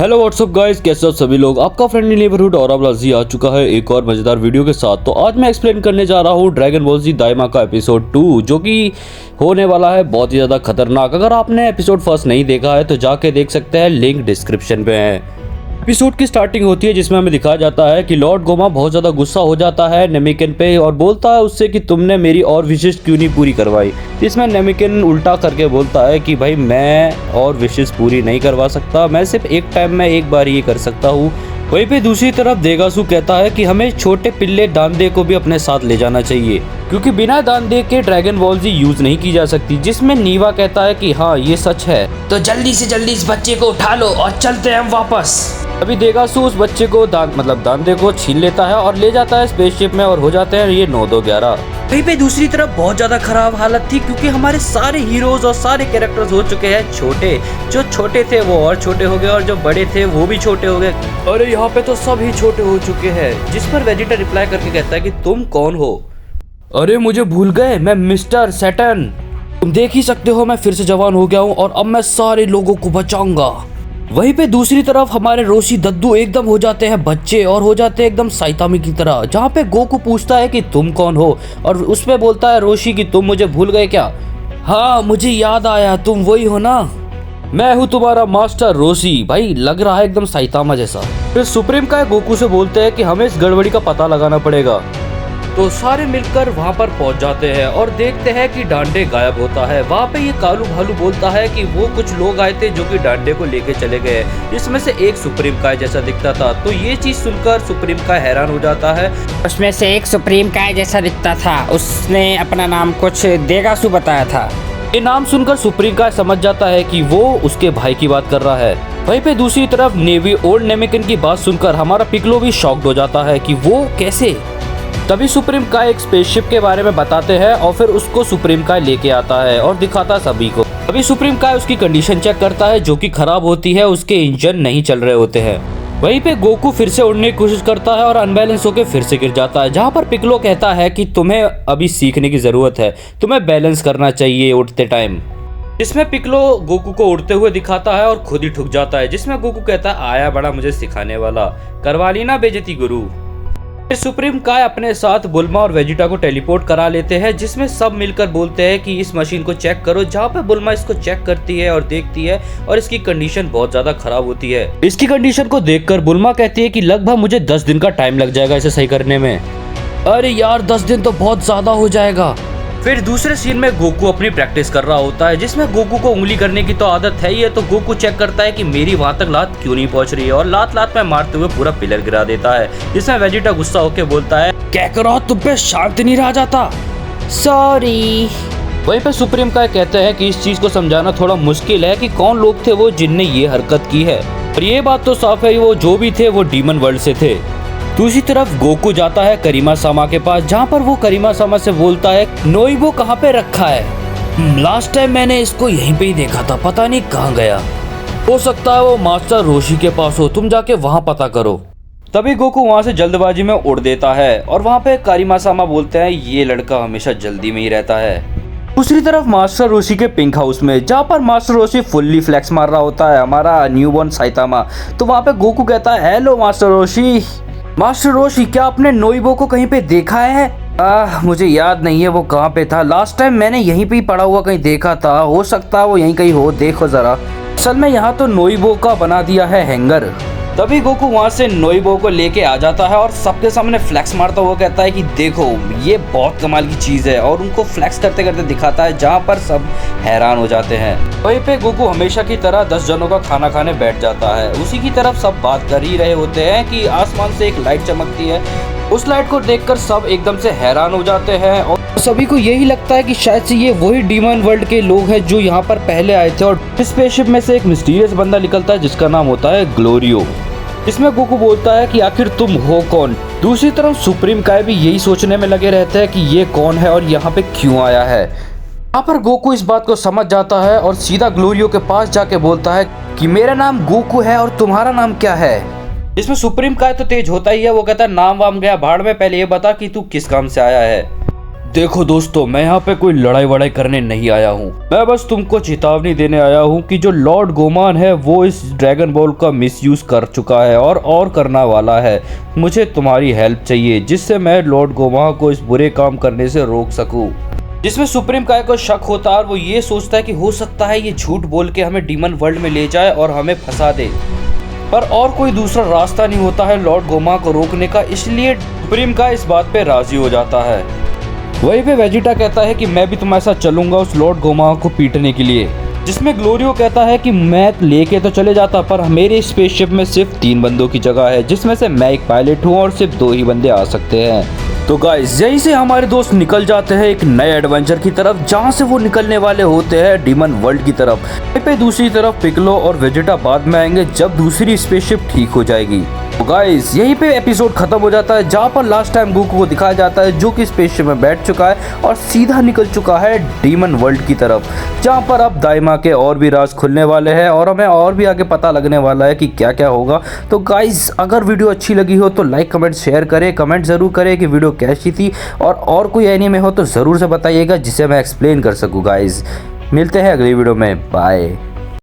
Hello what's up guys, कैसे हो सभी लोग। आपका फ्रेंडली नेबरहुड और अब्लाजी आ चुका है एक और मजेदार वीडियो के साथ। तो आज मैं एक्सप्लेन करने जा रहा हूँ ड्रैगन बॉल जी दाइमा का एपिसोड 2, जो कि होने वाला है बहुत ही ज़्यादा खतरनाक। अगर आपने एपिसोड फर्स्ट नहीं देखा है तो जाके देख सकते हैं, लिंक डिस्क्रिप्शन पे है। एपिसोड की स्टार्टिंग होती है जिसमें हमें दिखाया जाता है कि लॉर्ड गोमा बहुत ज़्यादा गुस्सा हो जाता है नेमिकन पे और बोलता है उससे कि तुमने मेरी और विशेष क्यों नहीं पूरी करवाई। इसमें नेमिकन उल्टा करके बोलता है कि भाई मैं और विशेष पूरी नहीं करवा सकता, मैं सिर्फ एक टाइम में एक बार ये कर सकता हूँ। वहीं पे दूसरी तरफ देगासू कहता है कि हमें छोटे पिल्ले दांदे को भी अपने साथ ले जाना चाहिए, क्योंकि बिना दांदे के ड्रैगन बॉल जी यूज नहीं की जा सकती। जिसमें नीवा कहता है कि हाँ ये सच है, तो जल्दी से जल्दी इस बच्चे को उठा लो और चलते हैं हम वापस। अभी देगासू उस बच्चे को दांदे को छीन लेता है और ले जाता है स्पेसशिप में और हो जाते हैं ये 9-2-11। वहीं पे दूसरी तरफ बहुत ज्यादा खराब हालत थी, क्योंकि हमारे सारे हीरोज और सारे कैरेक्टर्स हो चुके हैं छोटे। जो छोटे थे वो और छोटे हो गए और जो बड़े थे वो भी छोटे हो गए। अरे यहाँ पे तो सब ही छोटे हो चुके हैं। जिस पर वेजिटा रिप्लाई करके कहता है कि तुम कौन हो। अरे मुझे भूल गए, मैं मिस्टर सैटर्न। तुम देख ही सकते हो मैं फिर से जवान हो गया हूँ और अब मैं सारे लोगों को बचाऊंगा। वहीं पे दूसरी तरफ हमारे रोशी दद्दू एकदम हो जाते हैं बच्चे और हो जाते हैं एकदम साइतामी की तरह। जहाँ पे गोकू पूछता है कि तुम कौन हो और उसपे बोलता है रोशी कि तुम मुझे भूल गए क्या। हाँ मुझे याद आया, तुम वही हो ना, मैं हूँ तुम्हारा मास्टर रोशी। भाई लग रहा है एकदम साइतामा जैसा। फिर सुप्रीम काय गोकू से बोलते हैं कि हमें इस गड़बड़ी का पता लगाना पड़ेगा। तो सारे मिलकर वहाँ पर पहुँच जाते हैं और देखते हैं कि डांडे गायब होता है। वहाँ पे ये कालू भालू बोलता है कि वो कुछ लोग आए थे जो कि डांडे को लेके चले गए, इसमें से एक सुप्रीम काय जैसा दिखता था। तो ये चीज सुनकर सुप्रीम काय हैरान हो जाता है। उसमें से एक सुप्रीम काय जैसा दिखता था, उसने अपना नाम कुछ देगासू बताया था। ये नाम सुनकर सुप्रीम काय समझ जाता है कि वो उसके भाई की बात कर रहा है। वहीं पे दूसरी तरफ नेवी ओल्ड नेमिकन की बात सुनकर हमारा पिकलो भी शॉक्ड हो जाता है कि वो कैसे। तभी सुप्रीम काय एक स्पेसशिप के बारे में बताते हैं और फिर उसको सुप्रीम काय लेके आता है और दिखाता सभी को। अभी सुप्रीम काय उसकी कंडीशन चेक करता है जो कि खराब होती है, उसके इंजन नहीं चल रहे होते हैं। वहीं पे गोकू फिर से उड़ने की कोशिश करता है और अनबैलेंस होकर फिर से गिर जाता है। जहाँ पर पिकलो कहता है कि तुम्हें अभी सीखने की जरूरत है, तुम्हें बैलेंस करना चाहिए उड़ते टाइम। जिसमें पिकलो गोकू को उड़ते हुए दिखाता है और खुद ही ठुक जाता है। जिसमें गोकू कहता है आया बड़ा मुझे सिखाने वाला, करवा ली ना बेइज्जती गुरु। फिर सुप्रीम काय अपने साथ बुल्मा और वेजिटा को टेलीपोर्ट करा लेते हैं, जिसमें सब मिलकर बोलते हैं कि इस मशीन को चेक करो। जहाँ पे बुल्मा इसको चेक करती है और देखती है और इसकी कंडीशन बहुत ज्यादा खराब होती है। इसकी कंडीशन को देखकर बुल्मा कहती है कि लगभग मुझे 10 दिन का टाइम लग जाएगा इसे सही करने में। अरे यार 10 दिन तो बहुत ज्यादा हो जाएगा। फिर दूसरे सीन में गोकू अपनी प्रैक्टिस कर रहा होता है, जिसमें गोकू को उंगली करने की तो आदत है ही है। तो गोकू चेक करता है कि मेरी वहां तक लात क्यों नहीं पहुंच रही है और लात में मारते हुए पूरा पिलर गिरा देता है। जिसमें वेजिटा गुस्सा होकर बोलता है क्या करो, तुम पे शांत नहीं रहा जाता, सॉरी। वहीं पे सुप्रीम काय कहते हैं कि इस चीज को समझाना थोड़ा मुश्किल है कि कौन लोग थे वो जिनने ये हरकत की है, और ये बात तो साफ है वो जो भी थे वो डीमन वर्ल्ड से थे। दूसरी तरफ गोकू जाता है करीमा सामा के पास, जहाँ पर वो करीमा सामा से बोलता है नोइबो कहाँ पे रखा है। लास्ट टाइम मैंने इसको यहीं पे ही देखा था, पता नहीं कहाँ गया। हो सकता है वो मास्टर रोशी के पास हो, तुम जाके वहाँ पता करो। तभी गोकू वहाँ से जल्दबाजी में उड़ देता है और वहाँ पे करीमा सामा बोलते हैं ये लड़का हमेशा जल्दी में ही रहता है। दूसरी तरफ मास्टर रोशी के पिंक हाउस में, जहाँ पर मास्टर रोशी फुल्ली फ्लेक्स मार रहा होता है हमारा न्यूबॉर्न साइतामा। तो वहाँ पे गोकू कहता है हेलो मास्टर रोशी। मास्टर रोशी क्या आपने नोइबो को कहीं पे देखा है? मुझे याद नहीं है वो कहाँ पे था, लास्ट टाइम मैंने यहीं पे ही पड़ा हुआ कहीं देखा था, हो सकता है वो यहीं कहीं हो, देखो जरा। असल में यहाँ तो नोइबो का बना दिया है हैंगर। तभी गोकू वहाँ से नोइबो को लेके आ जाता है और सबके सामने फ्लैक्स मारता हुआ कहता है कि देखो ये बहुत कमाल की चीज है, और उनको फ्लैक्स करते करते दिखाता है, जहाँ पर सब हैरान हो जाते हैं। वहीं पे गोकू हमेशा की तरह 10 जनों का खाना खाने बैठ जाता है। उसी की तरफ सब बात कर ही रहे होते हैं कि आसमान से एक लाइट चमकती है। उस लाइट को देखकर सब एकदम से हैरान हो जाते हैं और सभी को यही लगता है कि शायद से ये वही डीमन वर्ल्ड के लोग हैं जो यहाँ पर पहले आए थे। और स्पेसशिप में से एक मिस्टीरियस बंदा निकलता है जिसका नाम होता है ग्लोरियो। इसमें गोकू बोलता है कि आखिर तुम हो कौन। दूसरी तरफ सुप्रीम काय भी यही सोचने में लगे रहते हैं कि ये कौन है और यहाँ पे क्यों आया है। यहाँ पर गोकू इस बात को समझ जाता है और सीधा ग्लोरियो के पास जाके बोलता है कि मेरा नाम गोकू है और तुम्हारा नाम क्या है। इसमें सुप्रीम काय तो तेज होता ही है, वो कहता है नाम वाम गया भाड़ में, पहले ये बता कि तू किस काम से आया है। देखो दोस्तों, मैं यहाँ पे कोई लड़ाई वड़ाई करने नहीं आया हूँ। मैं बस तुमको चेतावनी देने आया हूँ कि जो लॉर्ड गोमान है वो इस ड्रैगन बॉल का मिसयूज कर चुका है और करना वाला है। मुझे तुम्हारी हेल्प चाहिए जिससे मैं लॉर्ड गोमान को इस बुरे काम करने से रोक सकूँ। जिसमें सुप्रीम काय को शक होता है और वो ये सोचता है कि हो सकता है ये झूठ बोल के हमें डीमन वर्ल्ड में ले जाए और हमें फंसा दे, पर और कोई दूसरा रास्ता नहीं होता है लॉर्ड गोमा को रोकने का। इसलिए सुप्रीम काय इस बात पे राजी हो जाता है। वहीं पे वेजिटा कहता है कि मैं भी तुम्हारे साथ चलूंगा उस लॉर्ड गोमा को पीटने के लिए, जिसमें ग्लोरियो कहता है कि मैं लेके तो चले जाता पर मेरे स्पेसशिप में सिर्फ 3 बंदों की जगह है, जिसमें से मैं एक पायलट हूँ और सिर्फ 2 ही बंदे आ सकते हैं। तो गाइस यहीं से हमारे दोस्त निकल जाते हैं एक नए एडवेंचर की तरफ, जहां से वो निकलने वाले होते हैं डीमन वर्ल्ड की तरफ। पे दूसरी तरफ पिकलो और वेजिटा बाद में आएंगे जब दूसरी स्पेसशिप ठीक हो जाएगी। तो गाइस यहीं पे एपिसोड खत्म हो जाता है, जहां पर लास्ट टाइम गोकू को दिखाया जाता है जो कि स्पेसशिप में बैठ चुका है और सीधा निकल चुका है डीमन वर्ल्ड की तरफ, जहां पर अब दाइमा के और भी राज खुलने वाले हैं और हमें और भी आगे पता लगने वाला है कि क्या क्या होगा। तो गाइस अगर वीडियो अच्छी लगी हो तो लाइक कमेंट शेयर करें, कमेंट जरूर करें कि वीडियो कैसी थी, और कोई एनीमे हो तो ज़रूर से बताइएगा जिसे मैं एक्सप्लेन कर सकूँ। गाइस मिलते हैं अगली वीडियो में, बाय।